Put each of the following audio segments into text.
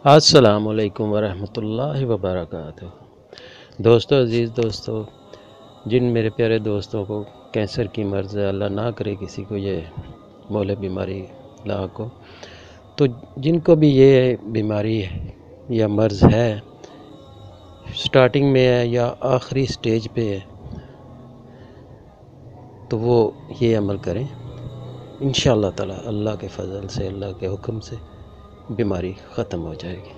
अस्सलामुअलैकुम वरहमतुल्लाहि वबरकातुहू। दोस्तों, अज़ीज़ दोस्तों, जिन मेरे प्यारे दोस्तों को कैंसर की मर्ज़ है, अल्लाह ना करे किसी को ये मौले बीमारी लाक हो, तो जिनको भी ये बीमारी या मर्ज़ है, स्टार्टिंग में है या आखिरी स्टेज पे है, तो वो ये अमल करें। इंशाअल्लाह ताला अल्लाह के फ़ज़ल से, अल्लाह के हुक्म से बीमारी ख़त्म हो जाएगी।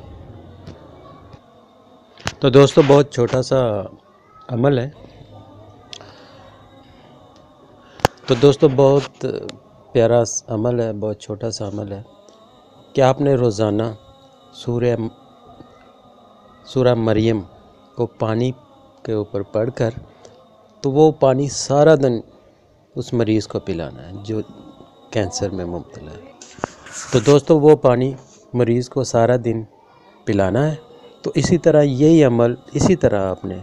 तो दोस्तों, बहुत छोटा सा अमल है। तो दोस्तों, बहुत प्यारा अमल है, बहुत छोटा सा अमल है कि आपने रोज़ाना सूरह मरियम को पानी के ऊपर पढ़कर, तो वो पानी सारा दिन उस मरीज़ को पिलाना है जो कैंसर में मुब्तला है। तो दोस्तों, वो पानी मरीज़ को सारा दिन पिलाना है। तो इसी तरह यही अमल इसी तरह आपने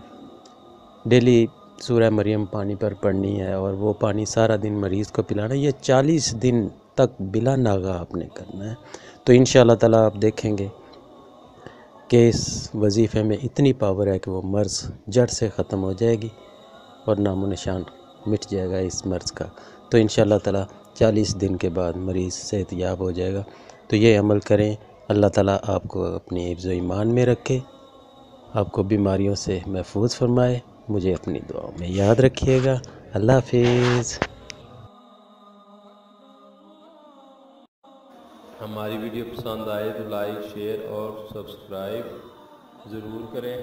डेली सूरह मरियम पानी पर पढ़नी है और वो पानी सारा दिन मरीज़ को पिलाना है। ये 40 दिन तक बिला नागा आपने करना है। तो इंशाअल्लाह ताला आप देखेंगे कि इस वजीफ़े में इतनी पावर है कि वो मर्ज़ जड़ से ख़त्म हो जाएगी और नामो निशान मिट जाएगा इस मर्ज़ का। तो इंशाअल्लाह ताला 40 दिन के बाद मरीज़ सेहतयाब हो जाएगा। तो ये अमल करें। अल्लाह ताला आपको अपनी हिफ्ज़ ईमान में रखे, आपको बीमारियों से महफूज फरमाए। मुझे अपनी दुआओं में याद रखिएगा। अल्लाह हाफिज़। हमारी वीडियो पसंद आए तो लाइक, शेयर और सब्सक्राइब ज़रूर करें।